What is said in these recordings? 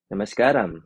Namaskaram.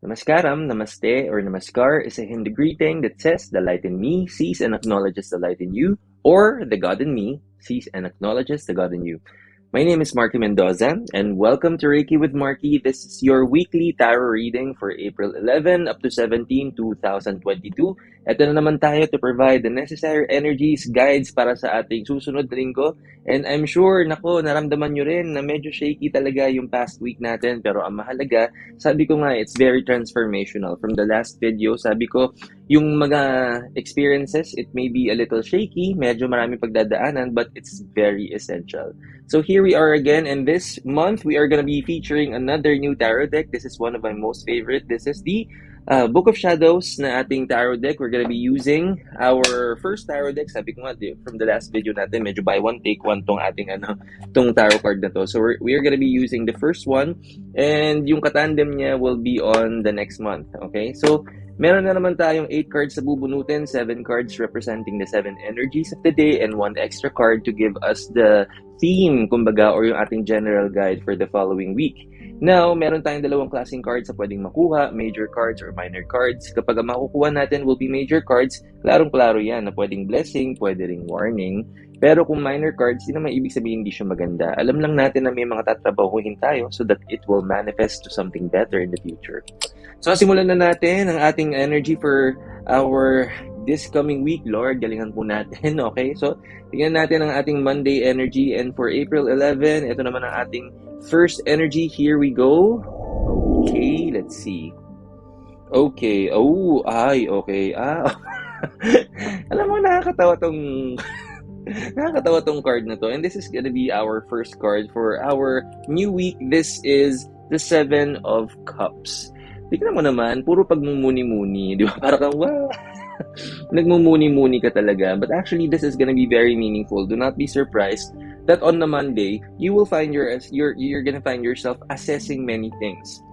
Namaskaram, namaste, or namaskar is a Hindu greeting that says the light in me sees and acknowledges the light in you, or the God in me sees and acknowledges the God in you. My name is Marky Mendoza, and welcome to Reiki with Marky. This is your weekly tarot reading for April 11 up to 17, 2022. Ito na naman tayo to provide the necessary energies, guides para sa ating susunod na linggo. And I'm sure, nako, naramdaman nyo rin na medyo shaky talaga yung past week natin. Pero ang mahalaga, sabi ko nga, it's very transformational. From the last video, sabi ko, yung mga experiences, it may be a little shaky, medyo marami pagdadaanan, but it's very essential. So here we are again, and this month we are going to be featuring another new tarot deck. This is one of my most favorite. This is the Book of Shadows na ating tarot deck. We're going to be using our first tarot deck. Sabi ko nga, from the last video natin, medyo buy one, take one tong ating tong tarot card na to. So we are going to be using the first one, and yung katandem niya will be on the next month. Okay, so meron na naman tayong 8 cards sa bubunutin, 7 cards representing the 7 energies of the day, and 1 extra card to give us the theme, kumbaga, or yung ating general guide for the following week. Now, meron tayong dalawang klaseng cards na pwedeng makuha, major cards or minor cards. Kapag ang makukuha natin will be major cards, klarong-klaro yan na pwedeng blessing, pwede ring warning. Pero kung minor cards, di naman ibig sabihin hindi siya maganda. Alam lang natin na may mga tatrabahuhin tayo so that it will manifest to something better in the future. So, simulan na natin ang ating energy for our this coming week. Lord, galingan po natin, okay? So, tingnan natin ang ating Monday energy. And for April 11, ito naman ang ating first energy. Here we go. Okay, let's see. Okay. Oh, ay, okay. Alam mo, nakakatawa tong card na to. And this is gonna be our first card for our new week. This is the 7 of Cups. Tignan mo naman, puro pagmumuni-muni, di ba? Para kang, wow, nagmumuni-muni ka talaga. But actually, this is gonna be very meaningful. Do not be surprised that on the Monday, you will find you're gonna find yourself assessing many things.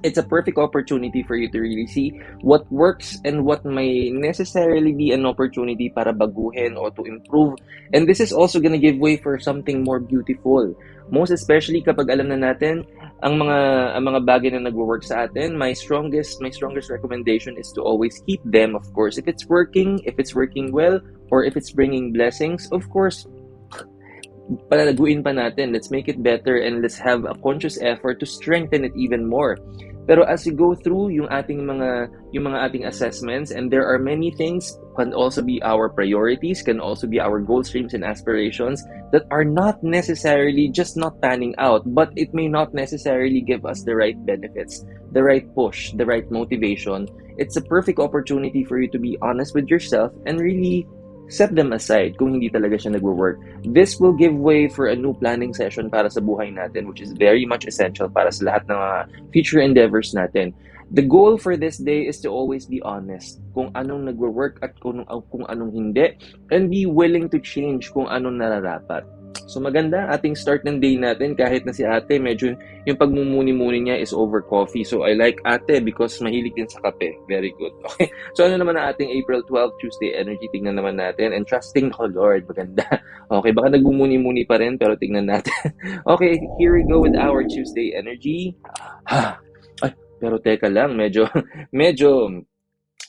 It's a perfect opportunity for you to really see what works and what may necessarily be an opportunity para baguhin or to improve. And this is also gonna give way for something more beautiful. Most especially kapag alam na natin ang mga bagay na nagwo-work sa atin, my strongest recommendation is to always keep them, of course. If it's working well, or if it's bringing blessings, of course, palaguin pa natin. Let's make it better and let's have a conscious effort to strengthen it even more. Pero as we go through yung mga ating assessments, and there are many things, can also be our priorities, can also be our goal streams and aspirations that are not necessarily just not panning out, but it may not necessarily give us the right benefits, the right push, the right motivation. It's a perfect opportunity for you to be honest with yourself and really set them aside kung hindi talaga siya nagwo-work. This will give way for a new planning session para sa buhay natin, which is very much essential para sa lahat ng future endeavors natin. The goal for this day is to always be honest kung anong nagwo-work at kung anong hindi, and be willing to change kung anong nararapat. So maganda ating start ng day natin, kahit na si ate medyo yung pagmumuni-muni niya is over coffee. So I like ate because mahilig din sa kape. Very good. Okay. So ano naman ang ating April 12 Tuesday energy? Tingnan naman natin. And trusting the Lord. Maganda. Okay, baka nagmumuni-muni pa rin pero tingnan natin. Okay, here we go with our Tuesday energy. Ay, pero teka lang, medyo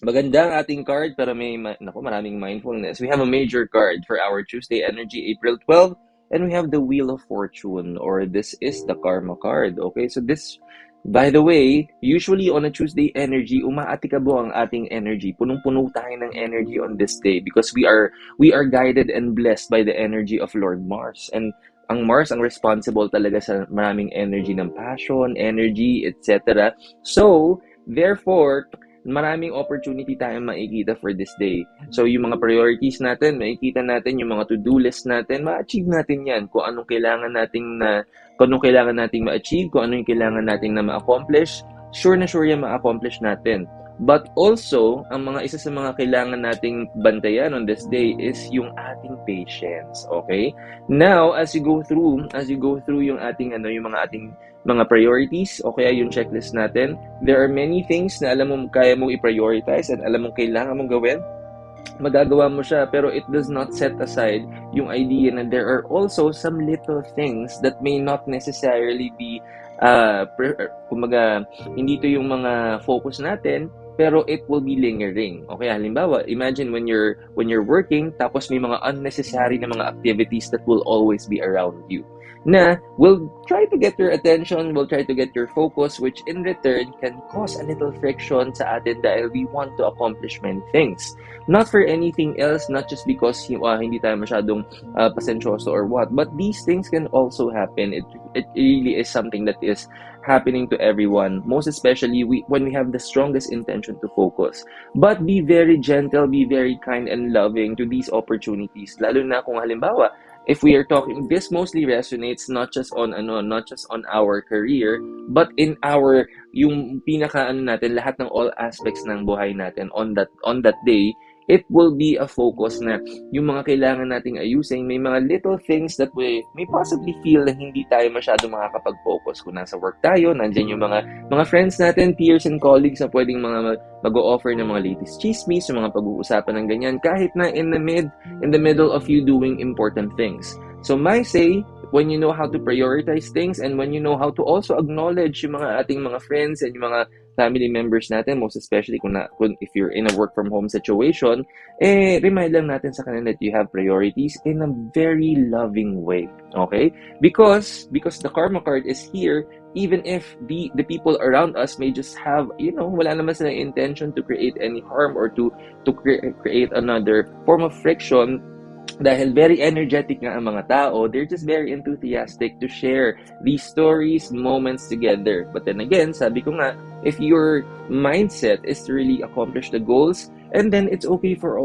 maganda ang ating card pero maraming mindfulness. We have a major card for our Tuesday energy, April 12. And we have the Wheel of Fortune, or this is the Karma card. Okay, so this, by the way, usually on a Tuesday energy, umaatikabo ang ating energy. Punong-puno tayo ng energy on this day because we are guided and blessed by the energy of Lord Mars. And ang Mars ang responsible talaga sa maraming energy ng passion, energy, etc. So, therefore, maraming opportunity tayong makikita for this day. So, yung mga priorities natin, makikita natin yung mga to-do list natin, ma-achieve natin yan. Kung anong kailangan nating ma-achieve, kung anong kailangan nating na ma-accomplish, sure na sure yan ma-accomplish natin. But also, ang isa sa mga kailangan nating bantayan on this day is yung ating patience, okay? Now, as you go through yung ating yung mga ating mga priorities o kaya yung checklist natin, there are many things na alam mo kaya mong i-prioritize and alam mo kailangan mong gawin. Magagawa mo siya, pero it does not set aside yung idea na there are also some little things that may not necessarily be kumbaga, hindi to yung mga focus natin, pero it will be lingering. Okay, halimbawa, imagine when you're working, tapos may mga unnecessary na mga activities that will always be around you na will try to get your attention, will try to get your focus, which in return can cause a little friction sa atin dahil we want to accomplish many things. Not for anything else, not just because hindi tayo masyadong pasensyoso or what, but these things can also happen. It really is something that is happening to everyone, most especially when we have the strongest intention to focus. But be very gentle, be very kind and loving to these opportunities. Lalo na kung halimbawa, if we are talking, this mostly resonates not just on our career, but in our yung pinaka natin, lahat ng all aspects ng buhay natin on that day. It will be a focus na yung mga kailangan nating ayusin, may mga little things that we may possibly feel na hindi tayo masyado makakapag-focus. Kung nasa work tayo, nandiyan yung mga friends natin, peers and colleagues na pwedeng mag-o-offer ng mga latest chismis, yung mga pag-uusapan ng ganyan, kahit na in the middle of you doing important things. So my say, when you know how to prioritize things and when you know how to also acknowledge yung mga ating mga friends and yung mga family members natin, most especially kung if you're in a work from home situation, remind lang natin sa kanila that you have priorities in a very loving way. Okay? Because the karma card is here, even if the people around us may just have, wala naman silang intention to create any harm or to create another form of friction. Dahil very energetic nga ang mga tao, they're just very enthusiastic to share these stories, moments together. But then again, sabi ko nga, if your mindset is to really accomplish the goals, and then it's okay for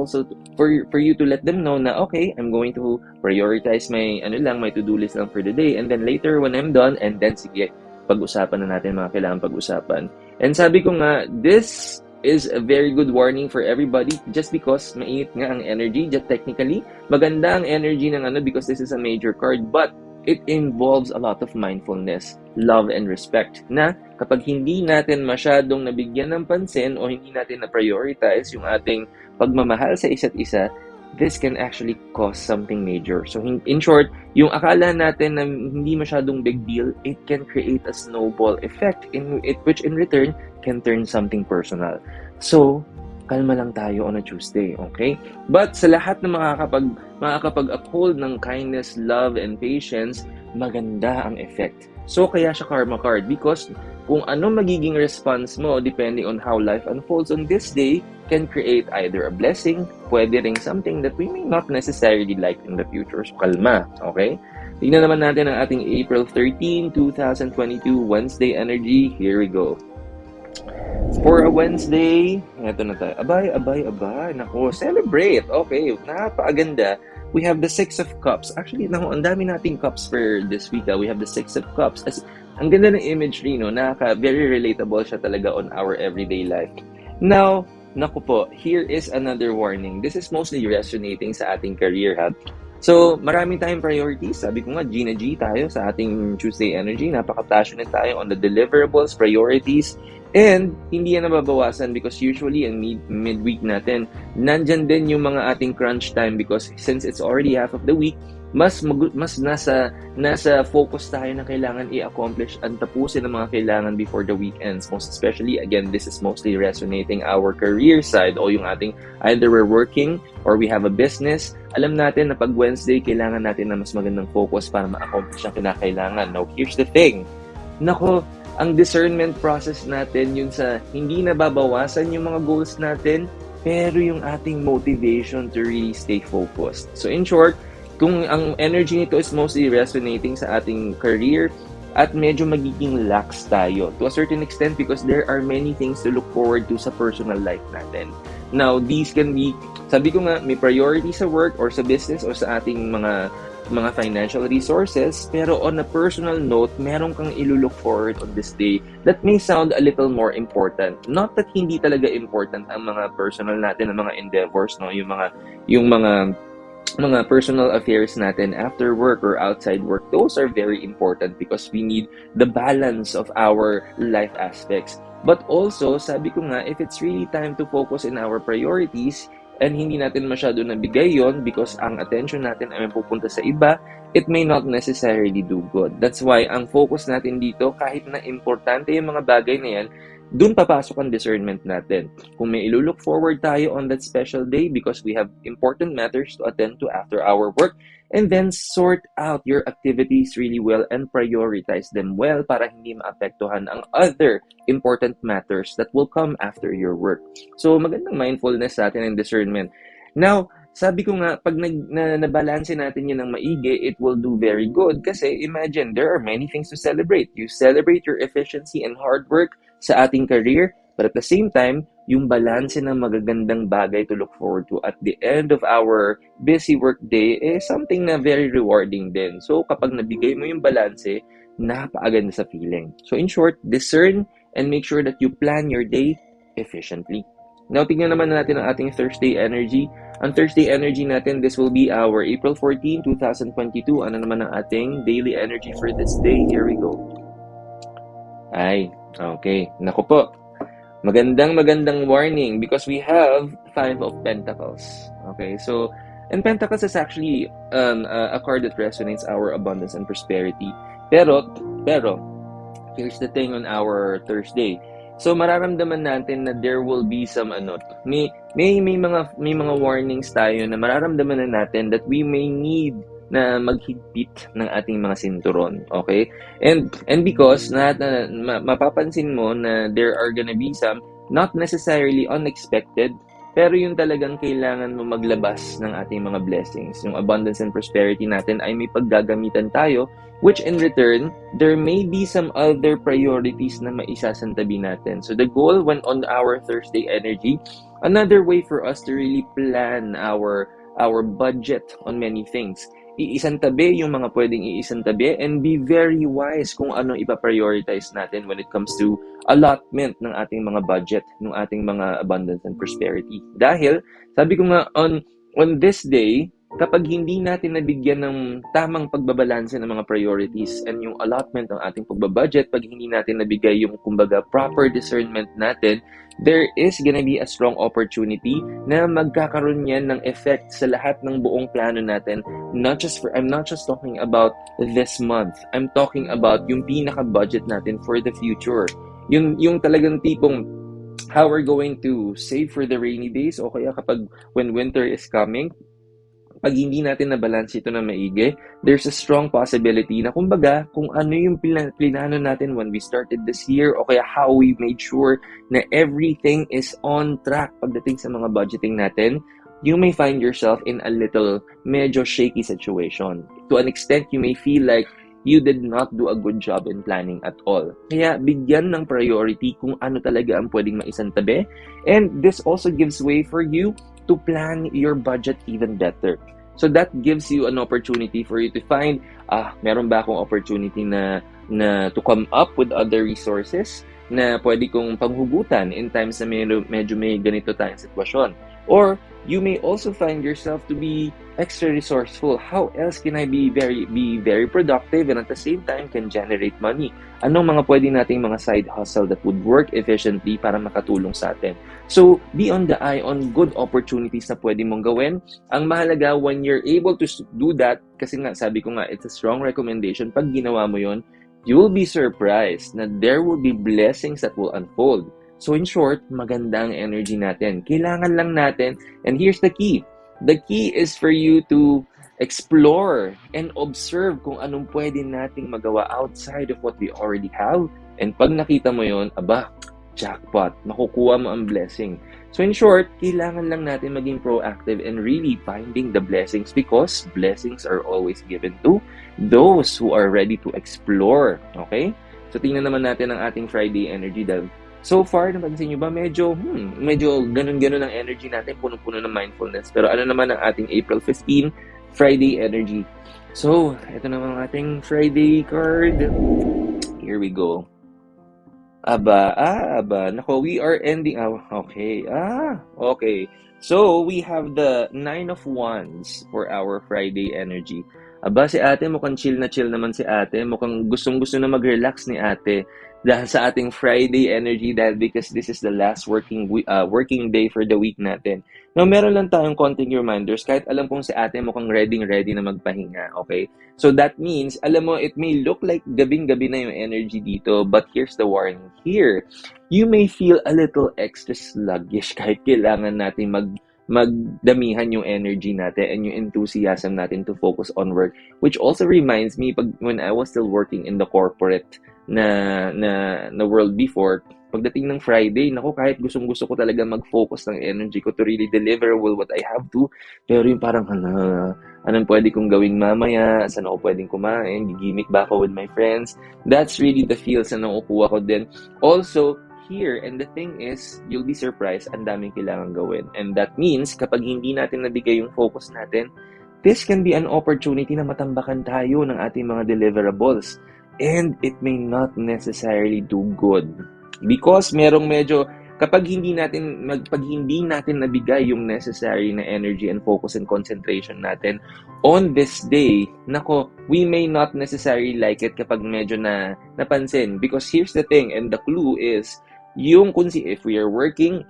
you to let them know na, okay, I'm going to prioritize my to-do list lang for the day, and then later when I'm done, and then sige, pag-usapan na natin mga kailangan pag-usapan. And sabi ko nga, this is a very good warning for everybody just because mainit nga ang energy. Just technically, maganda ang energy ng because this is a major card, but it involves a lot of mindfulness, love, and respect na kapag hindi natin masyadong nabigyan ng pansin o hindi natin na-prioritize yung ating pagmamahal sa isa't isa, this can actually cause something major. So in short, yung akala natin na hindi masyadong big deal, it can create a snowball effect which in return can turn something personal. So, kalma lang tayo on a Tuesday, okay? But sa lahat na makakapag-uphold ng kindness, love, and patience, maganda ang effect. So, kaya siya karma card because kung ano magiging response mo depending on how life unfolds on this day can create either a blessing, pwede ring something that we may not necessarily like in the future. So, kalma, okay? Tingnan naman natin ang ating April 13, 2022 Wednesday energy. Here we go. For a Wednesday, eto na tayo. Abay. Nako, celebrate. Okay, napakaganda. We have the 6 of Cups. Actually, ang dami nating cups for this week. We have the 6 of Cups. Ang ganda ng imagery, no? Very relatable siya talaga on our everyday life. Now, naku po, here is another warning. This is mostly resonating sa ating career, ha? So, marami tayong priorities. Sabi ko nga, G tayo sa ating Tuesday energy. Napaka-passionate tayo on the deliverables, priorities, and hindi yan nababawasan because usually in midweek natin, nandyan din yung mga ating crunch time because since it's already half of the week, mas nasa focus tayo na kailangan i-accomplish at tapusin ang mga kailangan before the weekends. Most especially, again, this is mostly resonating our career side o yung ating either we're working or we have a business. Alam natin na pag Wednesday, kailangan natin na mas magandang focus para ma-accomplish ang kinakailangan. Now, here's the thing. Nako, ang discernment process natin, yun sa hindi nababawasan yung mga goals natin, pero yung ating motivation to really stay focused. So in short, kung ang energy nito is mostly resonating sa ating career at medyo magiging lax tayo to a certain extent because there are many things to look forward to sa personal life natin. Now, these can be, sabi ko nga, may priority sa work or sa business or sa ating mga financial resources, pero on a personal note, meron kang ilulook forward on this day that may sound a little more important. Not that hindi talaga important ang mga personal natin, ang mga endeavors, no, yung mga personal affairs natin after work or outside work, those are very important because we need the balance of our life aspects. But also, sabi ko nga, if it's really time to focus in our priorities and hindi natin masyado nabigay yon because ang attention natin ay pupunta sa iba, it may not necessarily do good. That's why ang focus natin dito, kahit na importante yung mga bagay na yan, dun papasok ang discernment natin. Kung may ilulook forward tayo on that special day because we have important matters to attend to after our work, and then sort out your activities really well and prioritize them well para hindi maapektuhan ang other important matters that will come after your work. So, magandang mindfulness sa atin and discernment. Now, sabi ko nga, pag nabalanse natin yun ng maigi, it will do very good. Kasi imagine, there are many things to celebrate. You celebrate your efficiency and hard work sa ating career, but at the same time, yung balanse ng magagandang bagay to look forward to at the end of our busy work day is something na very rewarding din. So kapag nabigay mo yung balanse, napakaganda sa feeling. So in short, discern and make sure that you plan your day efficiently. Now, tingnan naman natin ang ating Thursday energy. Ang Thursday energy natin, this will be our April 14, 2022. Ano naman ang ating daily energy for this day? Here we go. Ay, okay. Naku po. Magandang warning because we have 5 of Pentacles. Okay, so, and Pentacles is actually a card that resonates our abundance and prosperity. Pero, here's the thing on our Thursday. So mararamdaman natin na there will be some may mga warnings tayo na mararamdaman na natin that we may need na maghigpit ng ating mga sinturon, okay? And because mapapansin mo na there are gonna be some not necessarily unexpected, pero yung talagang kailangan mo maglabas ng ating mga blessings. Yung abundance and prosperity natin ay may paggagamitan tayo, which in return, there may be some other priorities na maisasantabi natin. So the goal when on our Thursday energy, another way for us to really plan our budget on many things. Iisantabi yung mga pwedeng iisantabi and be very wise kung ano ipaprioritize natin when it comes to allotment ng ating mga budget, ng ating mga abundance and prosperity. Dahil, sabi ko nga, on this day, kapag hindi natin nabigyan ng tamang pagbabalanse ng mga priorities and yung allotment ng ating pagbabudget, pag hindi natin nabigay yung kumbaga proper discernment natin, there is gonna be a strong opportunity na magkakaroon yan ng effect sa lahat ng buong plano natin. I'm not just talking about this month. I'm talking about yung pinaka-budget natin for the future. Yung talagang tipong how we're going to save for the rainy days o kaya kapag when winter is coming, pag hindi natin na-balance ito na maigi, there's a strong possibility na kumbaga kung ano yung plinano natin when we started this year o kaya how we made sure na everything is on track pagdating sa mga budgeting natin, you may find yourself in a little medyo shaky situation. To an extent, you may feel like you did not do a good job in planning at all. Kaya bigyan ng priority kung ano talaga ang pwedeng maisantabi, and this also gives way for you to plan your budget even better. So that gives you an opportunity for you to find, meron ba akong opportunity na to come up with other resources na pwede kong panghugutan in times na medyo may ganito tayong sitwasyon. Or you may also find yourself to be extra resourceful. How else can I be very productive and at the same time can generate money? Anong mga pwede nating mga side hustle that would work efficiently para makatulong sa atin? So, be on the eye on good opportunities na pwede mong gawin. Ang mahalaga when you're able to do that, kasi nga sabi ko nga, it's a strong recommendation. Pag ginawa mo yon, you will be surprised na there will be blessings that will unfold. So in short, maganda ang energy natin. Kailangan lang natin, and here's the key. The key is for you to explore and observe kung anong pwede nating magawa outside of what we already have. And pag nakita mo yon, jackpot, makukuha mo ang blessing. So in short, kailangan lang natin maging proactive and really finding the blessings because blessings are always given to those who are ready to explore. Okay? So tingnan naman natin ang ating Friday energy dahil so far, napansin nyo ba, medyo ganun-ganun ang energy natin, puno-puno ng mindfulness. Pero ano naman ang ating April 15, Friday energy? So, ito naman ang ating Friday card. Here we go. Aba. Nako, we are ending. Okay. Okay. So, we have the 9 of Wands for our Friday energy. Aba, si ate mukhang chill na chill naman si ate. Mukhang gustong-gusto na mag-relax ni ate. dahil sa ating Friday energy, dahil because this is the last working day for the week natin. Now, meron lang tayong konting reminders kahit alam kong si ate mukhang ready na magpahinga, okay? So that means, alam mo, it may look like gabing-gabi na yung energy dito, but here's the warning here. You may feel a little extra sluggish kahit kailangan natin magdamihan yung energy natin and yung enthusiasm natin to focus on work. Which also reminds me, when I was still working in the corporate na world before, pagdating ng Friday, naku, kahit gustong-gusto ko talaga mag-focus ng energy ko to really deliver what I have to, pero yung parang, anong pwede kong gawing mamaya, saan ako pwedeng kumain, gigimik ba ako with my friends, that's really the feels na nakukuha ko din. Also, here, and the thing is, you'll be surprised, ang daming kailangan gawin. And that means, kapag hindi natin nabigay yung focus natin, this can be an opportunity na matambakan tayo ng ating mga deliverables. And it may not necessarily do good. Because merong medyo, kapag hindi natin nabigay yung necessary na energy and focus and concentration natin on this day, nako, we may not necessarily like it kapag medyo napansin. Because here's the thing, and the clue is, if we are working,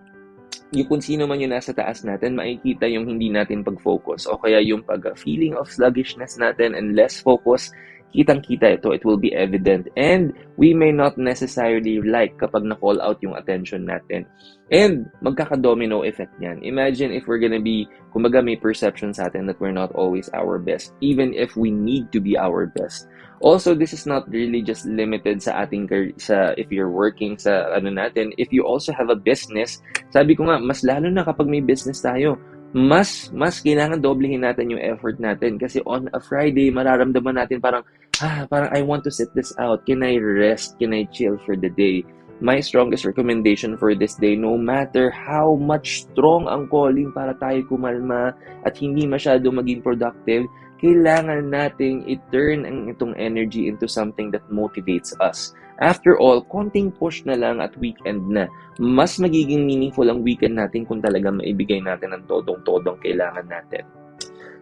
yung kung sino man yung nasa taas natin, makikita yung hindi natin pag-focus o kaya yung feeling of sluggishness natin and less focus, kitang-kita ito, it will be evident. And we may not necessarily like kapag na-call out yung attention natin. And magkaka-domino effect yan. Imagine if we're gonna be, kumbaga may perception sa atin that we're not always our best, even if we need to be our best. Also, this is not really just limited sa if you're working sa natin. If you also have a business, sabi ko nga, mas lalo na kapag may business tayo, mas kailangan doblehin natin yung effort natin. Kasi on a Friday, mararamdaman natin parang I want to sit this out. Can I rest? Can I chill for the day? My strongest recommendation for this day, no matter how much strong ang calling para tayo kumalma at hindi masyado maging productive, kailangan nating i-turn itong energy into something that motivates us. After all, konting push na lang at weekend na. Mas magiging meaningful ang weekend natin kung talaga maibigay natin ang todong-todong kailangan natin.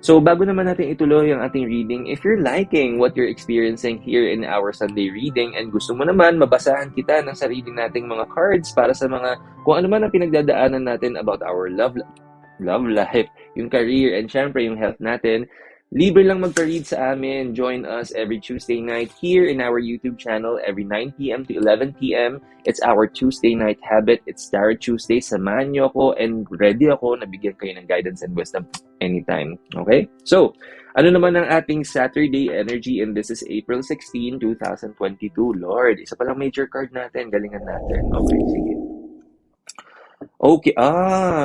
So, bago naman natin ituloy ang ating reading, if you're liking what you're experiencing here in our Sunday reading and gusto mo naman mabasahan kita ng sarili nating mga cards para sa mga kung ano man ang pinagdadaanan natin about our love life, yung career, and syempre yung health natin, libre lang magpa-read sa amin. Join us every Tuesday night here in our YouTube channel every 9 p.m. to 11 p.m. It's our Tuesday night habit. It's Tarot Tuesday. Samahan niyo ako and ready ako na bigyan kayo ng guidance and wisdom anytime. Okay? So, ano naman ang ating Saturday energy, and this is April 16, 2022. Lord, isa palang major card natin. Galingan natin. Okay, sige. Okay,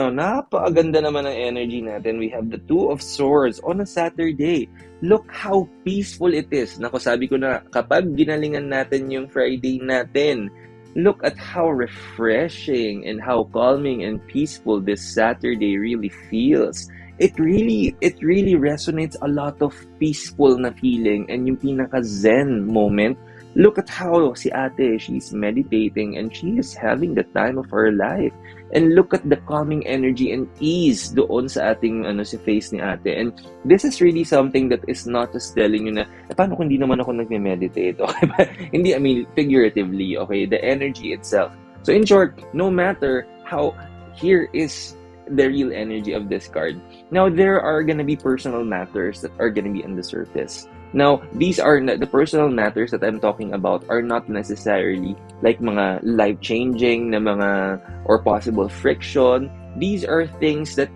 napakaganda naman ang energy natin. We have the Two of Swords on a Saturday. Look how peaceful it is. Naku, sabi ko na, kapag ginalingan natin yung Friday natin, look at how refreshing and how calming and peaceful this Saturday really feels. It really resonates a lot of peaceful na feeling and yung pinaka-zen moment. Look at how si ate, she's meditating and she is having the time of her life. And look at the calming energy and ease doon sa ating si face ni ate. And this is really something that is not just telling you na, paano kung hindi naman ako nagme-meditate? Okay ba? Hindi, I mean, figuratively, okay? The energy itself. So in short, no matter how, here is the real energy of this card. Now, there are gonna be personal matters that are gonna be on the surface. Now, these are the personal matters that I'm talking about are not necessarily like mga life-changing na mga or possible friction. These are things that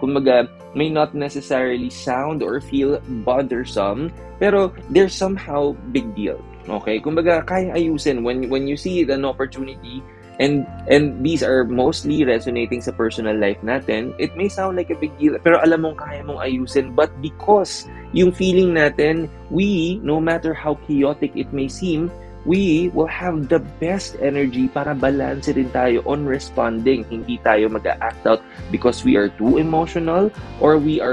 kumbaga, may not necessarily sound or feel bothersome, pero they're somehow big deal. Okay? Kumbaga, kaya ayusin when you see an opportunity and these are mostly resonating sa personal life natin, it may sound like a big deal, pero alam mong kaya mong ayusin, but because yung feeling natin, no matter how chaotic it may seem, we will have the best energy para balance rin tayo on responding. Hindi tayo mag-act out because we are too emotional or we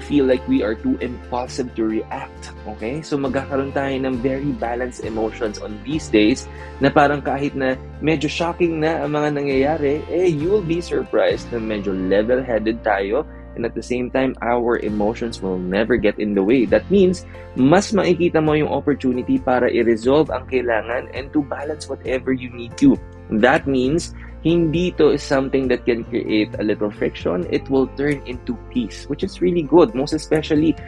feel like we are too impulsive to react. Okay? So magkakaroon tayo ng very balanced emotions on these days na parang kahit na medyo shocking na ang mga nangyayari, you'll be surprised na medyo level-headed tayo and at the same time, our emotions will never get in the way. That means, mas makikita mo yung opportunity para i-resolve ang kailangan and to balance whatever you need to. That means, hindi to is something that can create a little friction. It will turn into peace, which is really good. Most especially,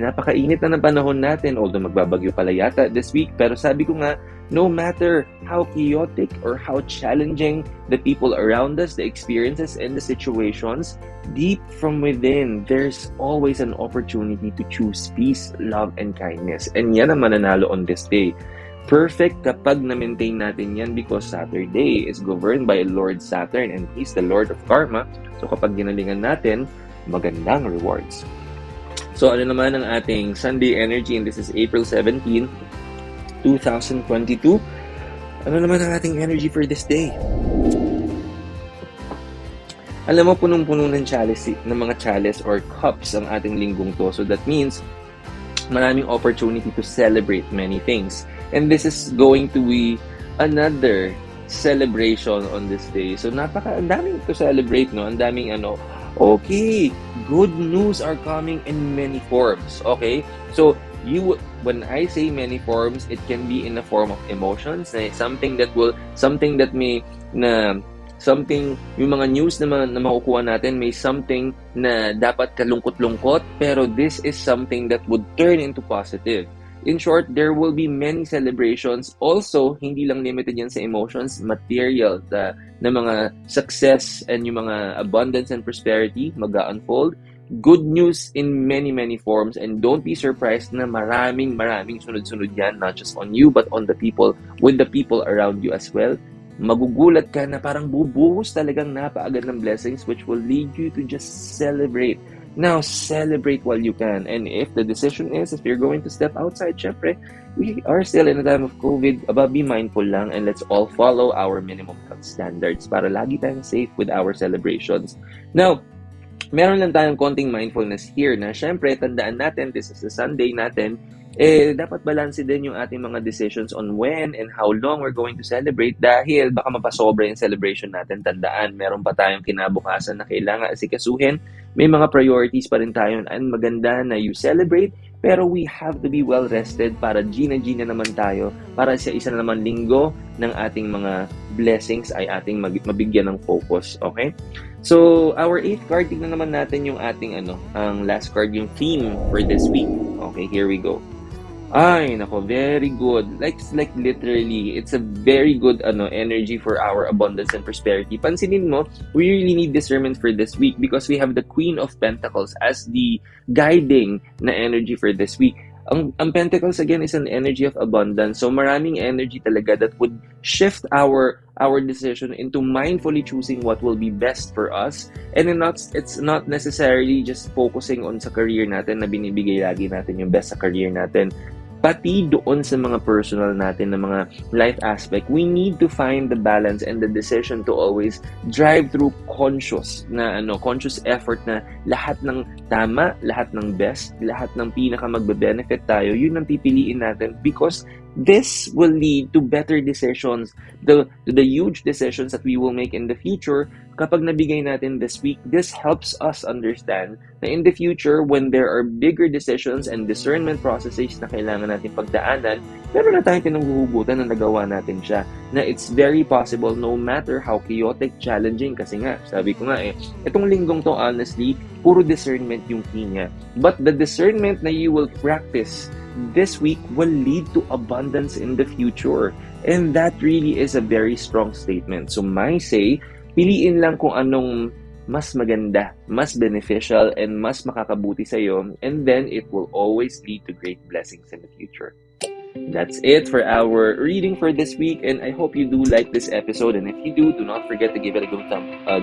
napakainit na ng panahon natin. Although magbabagyo pala yata this week. Pero sabi ko nga, no matter how chaotic or how challenging the people around us, the experiences and the situations, deep from within, there's always an opportunity to choose peace, love, and kindness. And yan ang mananalo on this day. Perfect kapag na-maintain natin yan because Saturday is governed by Lord Saturn and He's the Lord of Karma. So kapag ginalingan natin, magandang rewards. So ano naman ang ating Sunday energy, and this is April 17, 2022. Ano naman ang ating energy for this day? Alam mo, punong-puno ng mga chalice or cups ang ating linggong to. So that means maraming opportunity to celebrate many things. And this is going to be another celebration on this day. So ang daming to celebrate, no? Ang daming okay, good news are coming in many forms, okay? So when I say many forms, it can be in the form of emotions, something yung mga news na makukuha natin, may something na dapat kalungkot-lungkot, pero this is something that would turn into positive. In short, there will be many celebrations. Also, hindi lang limited yan sa emotions, material na mga success and yung mga abundance and prosperity mag-unfold. Good news in many, many forms, and don't be surprised na maraming sunod-sunod yan, not just on you, but on the people, with the people around you as well. Magugulat ka na parang bubuhos talagang napaagad ng blessings which will lead you to just celebrate. Now, celebrate while you can. And if the decision is, if you're going to step outside, syempre, we are still in a time of COVID. Be mindful lang and let's all follow our minimum health standards para lagi tayong safe with our celebrations. Now, meron lang tayong konting mindfulness here na syempre, tandaan natin, this is the Sunday natin, dapat balanse din yung ating mga decisions on when and how long we're going to celebrate dahil baka mapasobra yung celebration natin. Tandaan, meron pa tayong kinabukasan na kailangan asikasuhin. May mga priorities pa rin tayo and maganda na you celebrate, pero we have to be well rested para Gina naman tayo para sa isa na naman linggo ng ating mga blessings ay ating mabigyan ng focus, okay? So, our 8th card, tignan naman natin yung ating ang last card, yung theme for this week. Okay, here we go. Ay, nako, very good. Like literally, it's a very good energy for our abundance and prosperity. Pansinin mo, we really need discernment for this week because we have the Queen of Pentacles as the guiding na energy for this week. Ang Pentacles again is an energy of abundance. So maraming energy talaga that would shift our decision into mindfully choosing what will be best for us. And it's not necessarily just focusing on sa career natin na binibigay lagi natin yung best sa career natin. Pati doon sa mga personal natin na mga life aspect, we need to find the balance and the decision to always drive through conscious effort na lahat ng tama, lahat ng best, lahat ng pinaka magbe-benefit tayo, yun ang pipiliin natin because this will lead to better decisions, the huge decisions that we will make in the future. Kapag nabigay natin this week, this helps us understand na in the future, when there are bigger decisions and discernment processes na kailangan natin pagdaanan, meron na tayong pinanghuhugutan na nagawa natin siya. Na it's very possible, no matter how chaotic, challenging, kasi nga, sabi ko nga itong linggong to, honestly, puro discernment yung key niya. But the discernment na you will practice this week will lead to abundance in the future. And that really is a very strong statement. So my say, piliin lang kung anong mas maganda, mas beneficial, and mas makakabuti sa'yo, and then it will always lead to great blessings in the future. That's it for our reading for this week, and I hope you do like this episode, and if you do not forget to give it a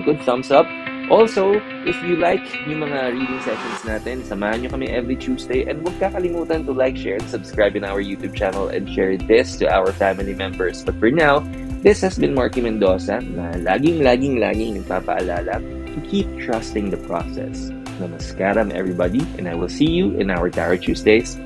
good thumbs up. Also, if you like yung mga reading sessions natin, samahan nyo kami every Tuesday, and huwag kakalimutan to like, share, and subscribe in our YouTube channel and share this to our family members. But for now, this has been Marky Mendoza na laging nagpapaalala to keep trusting the process. Namaskaram everybody, and I will see you in our Tarot Tuesdays.